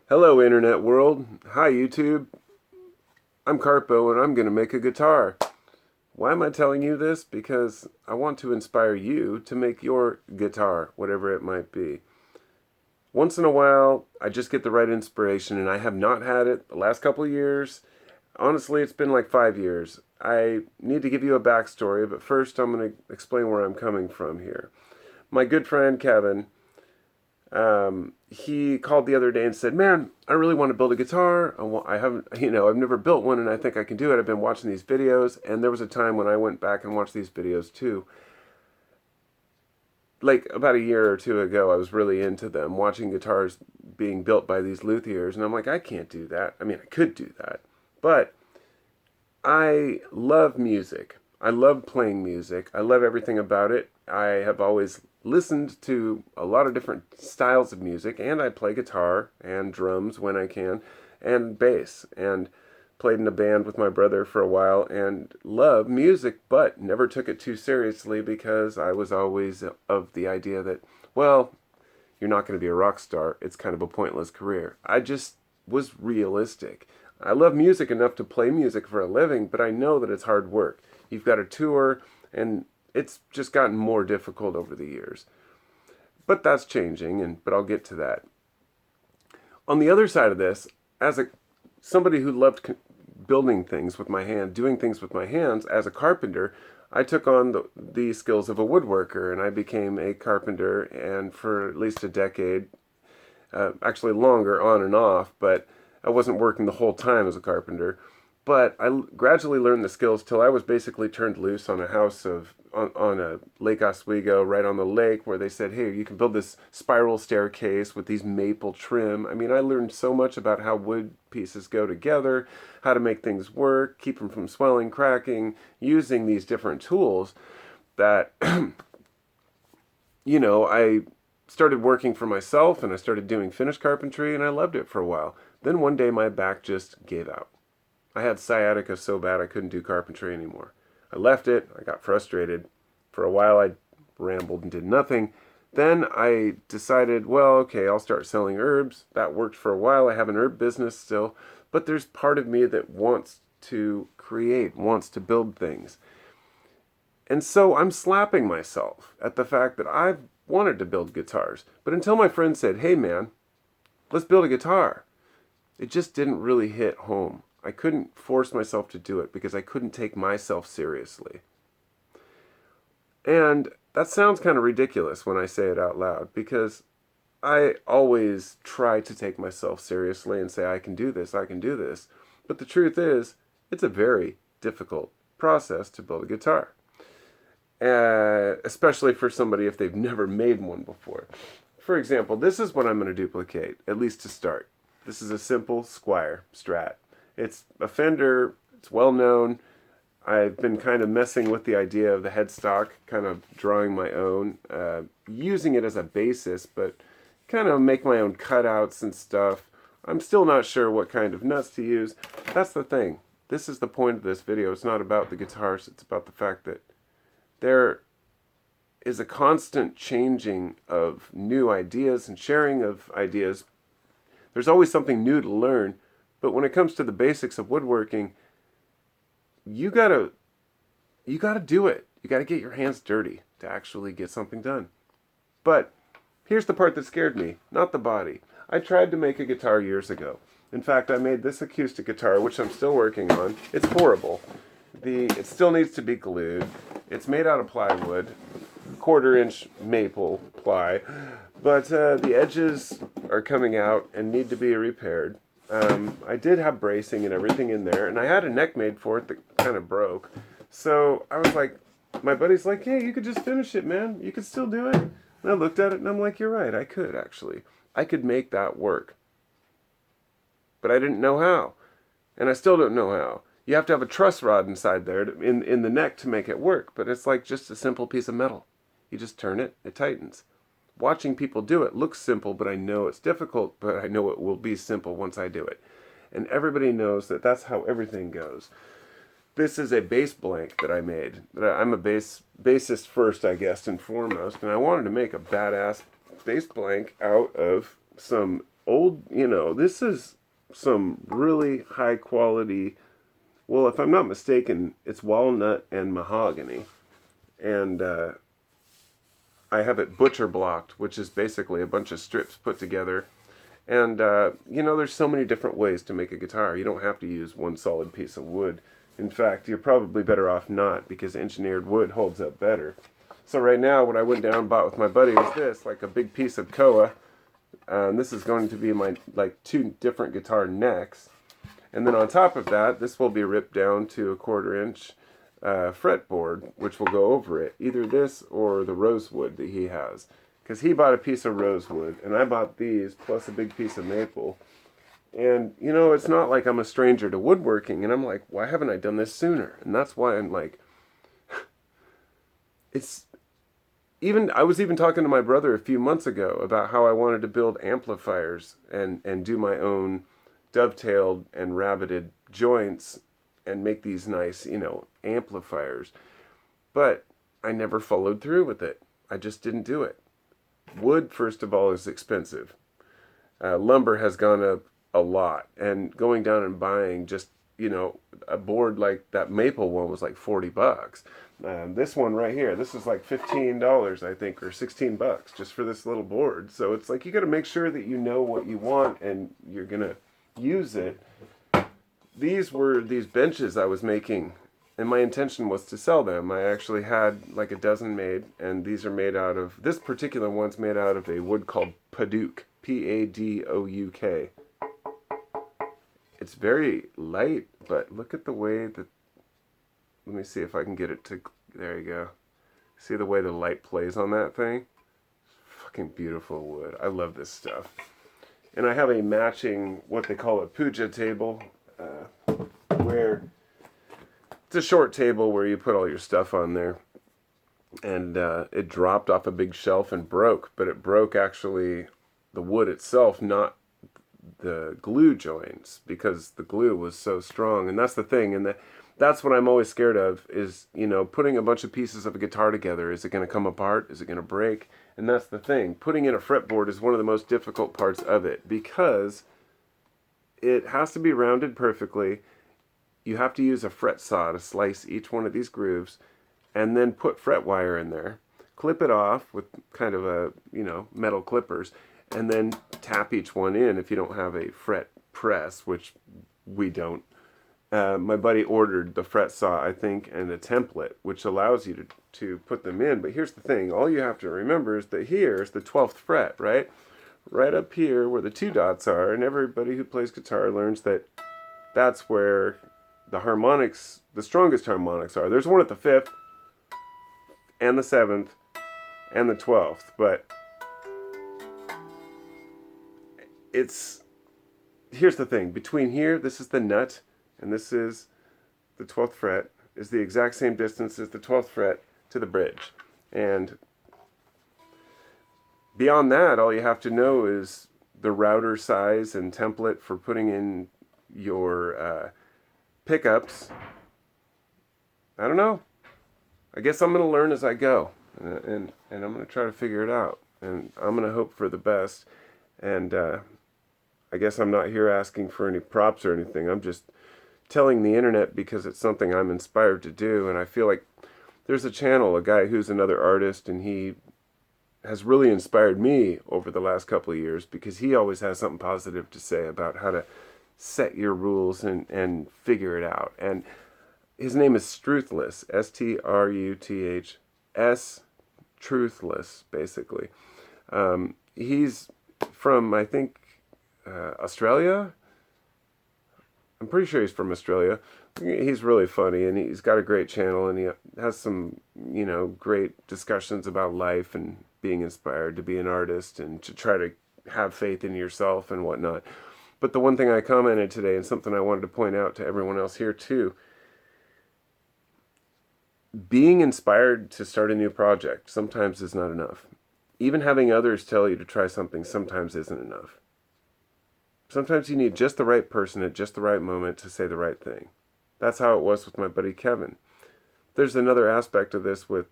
Hello, Internet world. Hi, YouTube. I'm Carpo, and I'm going to make a guitar. Why am I telling you this? Because I want to inspire you to make your guitar, whatever it might be. Once in a while, I just get the right inspiration, and I have not had it the last couple of years. Honestly, it's been like 5 years. I need to give you a backstory, but first I'm going to explain where I'm coming from here. My good friend Kevin, he called the other day and said, "Man, I really want to build a guitar. I haven't, I've never built one, and I think I can do it. I've been watching these videos." And there was a time when I went back and watched these videos too. Like about a year or two ago, I was really into them, watching guitars being built by these luthiers, and I'm like, I can't do that. I mean, I could do that, but I love music. I love playing music. I love everything about it. I have always listened to a lot of different styles of music, and I play guitar and drums when I can, and bass, and played in a band with my brother for a while, and love music, but never took it too seriously because I was always of the idea that, well, you're not going to be a rock star. It's kind of a pointless career. I just was realistic. I love music enough to play music for a living, but I know that it's hard work. You've got to tour, and it's just gotten more difficult over the years. But that's changing, but I'll get to that. On the other side of this, as somebody who loved building things with my hand, doing things with my hands as a carpenter, I took on the skills of a woodworker, and I became a carpenter, and for at least a decade, actually longer on and off, but I wasn't working the whole time as a carpenter. But I gradually learned the skills till I was basically turned loose on a house on a Lake Oswego, right on the lake, where they said, "Hey, you can build this spiral staircase with these maple trim." I mean, I learned so much about how wood pieces go together, how to make things work, keep them from swelling, cracking, using these different tools that, I started working for myself, and I started doing finished carpentry, and I loved it for a while. Then one day my back just gave out. I had sciatica so bad I couldn't do carpentry anymore. I left it. I got frustrated. For a while I rambled and did nothing. Then I decided, well, okay, I'll start selling herbs. That worked for a while. I have an herb business still. But there's part of me that wants to create, wants to build things. And so I'm slapping myself at the fact that I've wanted to build guitars. But until my friend said, "Hey man, let's build a guitar," it just didn't really hit home. I couldn't force myself to do it because I couldn't take myself seriously. And that sounds kind of ridiculous when I say it out loud, because I always try to take myself seriously and say, I can do this, I can do this. But the truth is, it's a very difficult process to build a guitar. Especially for somebody if they've never made one before. For example, this is what I'm going to duplicate, at least to start. This is a simple Squier Strat. It's a Fender, it's well known. I've been kind of messing with the idea of the headstock, kind of drawing my own, using it as a basis, but kind of make my own cutouts and stuff. I'm still not sure what kind of nuts to use. That's the thing. This is the point of this video. It's not about the guitars, it's about the fact that there is a constant changing of new ideas and sharing of ideas. There's always something new to learn. But when it comes to the basics of woodworking, you gotta do it. You gotta get your hands dirty to actually get something done. But here's the part that scared me, not the body. I tried to make a guitar years ago. In fact, I made this acoustic guitar, which I'm still working on. It's horrible. It still needs to be glued. It's made out of plywood, 1/4-inch maple ply, but the edges are coming out and need to be repaired. I did have bracing and everything in there, and I had a neck made for it that kind of broke. So I was like, my buddy's like, "Hey, you could just finish it, man. You could still do it." And I looked at it, and I'm like, "You're right, I could actually. I could make that work." But I didn't know how, and I still don't know how. You have to have a truss rod inside there in the neck to make it work, but it's like just a simple piece of metal. You just turn it, it tightens. Watching people do it looks simple, but I know it's difficult, but I know it will be simple once I do it. And everybody knows that that's how everything goes. This is a bass blank that I made. I'm a bassist first, I guess, and foremost, and I wanted to make a badass bass blank out of some old, this is some really high quality, well, if I'm not mistaken, it's walnut and mahogany. And I have it butcher blocked, which is basically a bunch of strips put together. And, there's so many different ways to make a guitar. You don't have to use one solid piece of wood. In fact, you're probably better off not, because engineered wood holds up better. So right now, what I went down and bought with my buddy was this, like a big piece of koa. And this is going to be my, like, 2 different guitar necks. And then on top of that, this will be ripped down to a 1/4 inch fretboard, which will go over it. Either this or the rosewood that he has. Because he bought a piece of rosewood, and I bought these, plus a big piece of maple. And, it's not like I'm a stranger to woodworking, and I'm like, why haven't I done this sooner? And that's why I'm like, I was even talking to my brother a few months ago about how I wanted to build amplifiers and do my own dovetailed and rabbeted joints and make these nice, amplifiers. But I never followed through with it. I just didn't do it. Wood, first of all, is expensive. Lumber has gone up a lot, and going down and buying just a board like that maple one was like $40. This one right here, this is like $15, I think, or $16 just for this little board. So it's like you got to make sure that you know what you want and you're gonna use it. These were these benches I was making, and my intention was to sell them. I actually had like a dozen made, and these are made out of, this particular one's made out of a wood called Padouk, Padouk. It's very light, but look at the way that, let me see if I can get it to, there you go. See the way the light plays on that thing? Fucking beautiful wood. I love this stuff. And I have a matching, what they call a puja table, where it's a short table where you put all your stuff on there. And it dropped off a big shelf and broke, but it broke actually the wood itself, not the glue joints, because the glue was so strong. And that's the thing, and that's what I'm always scared of, is putting a bunch of pieces of a guitar together. Is it going to come apart? Is it going to break? And that's the thing, putting in a fretboard is one of the most difficult parts of it, because it has to be rounded perfectly. You have to use a fret saw to slice each one of these grooves, and then put fret wire in there, clip it off with kind of a metal clippers, and then tap each one in if you don't have a fret press, which we don't. My buddy ordered the fret saw, I think, and a template, which allows you to put them in. But here's the thing. All you have to remember is that here is the 12th fret, right? Right up here where the 2 dots are, and everybody who plays guitar learns that that's where the harmonics, the strongest harmonics are. There's one at the 5th, and the 7th, and the 12th, but here's the thing, between here, this is the nut, and this is the 12th fret, is the exact same distance as the 12th fret to the bridge. And beyond that, all you have to know is the router size and template for putting in your pickups. I don't know. I guess I'm going to learn as I go, and I'm going to try to figure it out, and I'm going to hope for the best. And I guess I'm not here asking for any props or anything. I'm just telling the internet because it's something I'm inspired to do. And I feel like there's a channel, a guy who's another artist, and he has really inspired me over the last couple of years, because he always has something positive to say about how to set your rules and figure it out. And his name is Struthless, Struths, Truthless, basically. He's from, I think, Australia. I'm pretty sure he's from Australia. He's really funny, and he's got a great channel, and he has some, great discussions about life and being inspired to be an artist and to try to have faith in yourself and whatnot. But the one thing I commented today, and something I wanted to point out to everyone else here too, being inspired to start a new project sometimes is not enough. Even having others tell you to try something sometimes isn't enough. Sometimes you need just the right person at just the right moment to say the right thing. That's how it was with my buddy Kevin. There's another aspect of this with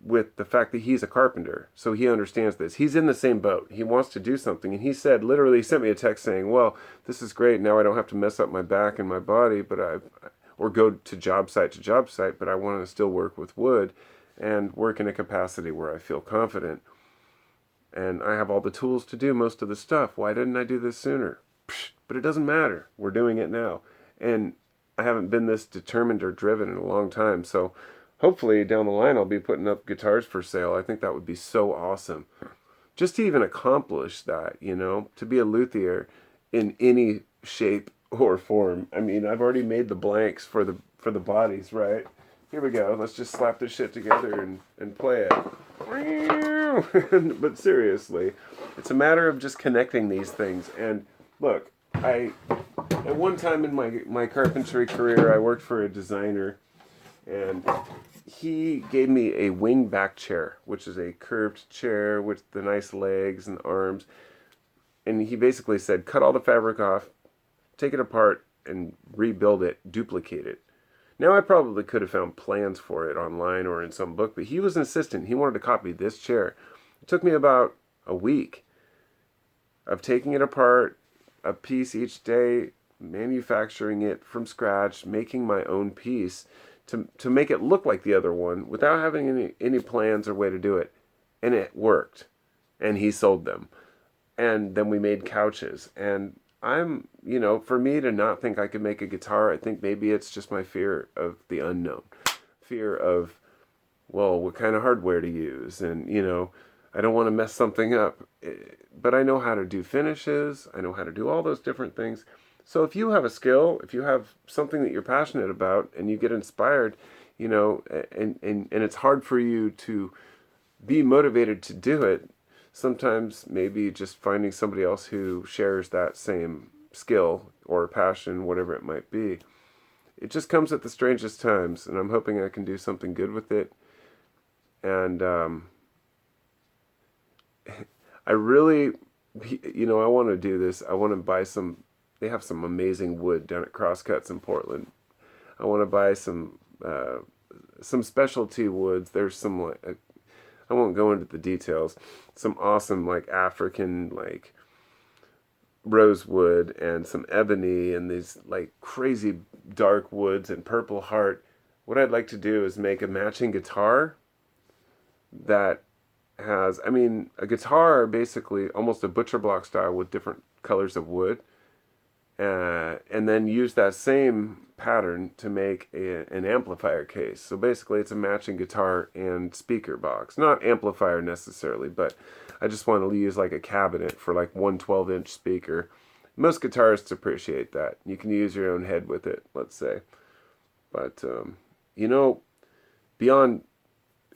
with the fact that he's a carpenter, so he understands this. He's in the same boat. He wants to do something, and he said, literally, he sent me a text saying, well, this is great. Now I don't have to mess up my back and my body, or go to job site, but I want to still work with wood and work in a capacity where I feel confident. And I have all the tools to do most of the stuff. Why didn't I do this sooner? But it doesn't matter. We're doing it now. And I haven't been this determined or driven in a long time. So hopefully down the line I'll be putting up guitars for sale. I think that would be so awesome. Just to even accomplish that, to be a luthier in any shape or form. I mean, I've already made the blanks for the bodies, right? Here we go. Let's just slap this shit together and play it. But seriously, it's a matter of just connecting these things. And look, at one time in my carpentry career, I worked for a designer, and he gave me a wing back chair, which is a curved chair with the nice legs and arms. And he basically said, cut all the fabric off, take it apart, and rebuild it, duplicate it. Now, I probably could have found plans for it online or in some book, but he was insistent. He wanted to copy this chair. It took me about a week of taking it apart, a piece each day, manufacturing it from scratch, making my own piece to make it look like the other one without having any plans or way to do it. And it worked. And he sold them. And then we made couches. And I'm, for me to not think I could make a guitar, I think maybe it's just my fear of the unknown. Fear of, well, what kind of hardware to use. And, I don't want to mess something up. But I know how to do finishes. I know how to do all those different things. So if you have a skill, if you have something that you're passionate about and you get inspired, and it's hard for you to be motivated to do it, sometimes maybe just finding somebody else who shares that same skill or passion, whatever it might be. It just comes at the strangest times, and I'm hoping I can do something good with it. And I really, I want to do this. I want to buy they have some amazing wood down at Crosscuts in Portland. I want to buy some specialty woods. There's some, I won't go into the details, some awesome African rosewood and some ebony and these crazy dark woods and purple heart. What I'd like to do is make a matching guitar that has, a guitar basically almost a butcher block style with different colors of wood, and then use that same pattern to make an amplifier case. So basically it's a matching guitar and speaker box. Not amplifier necessarily, but I just want to use a cabinet for one 12-inch speaker. Most guitarists appreciate that. You can use your own head with it, let's say. But, beyond,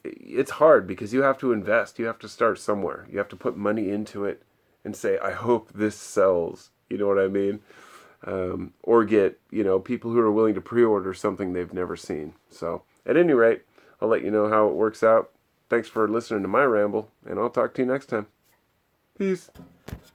it's hard because you have to invest. You have to start somewhere. You have to put money into it and say, I hope this sells. You know what I mean? Or get, people who are willing to pre-order something they've never seen. So, at any rate, I'll let you know how it works out. Thanks for listening to my ramble, and I'll talk to you next time. Peace.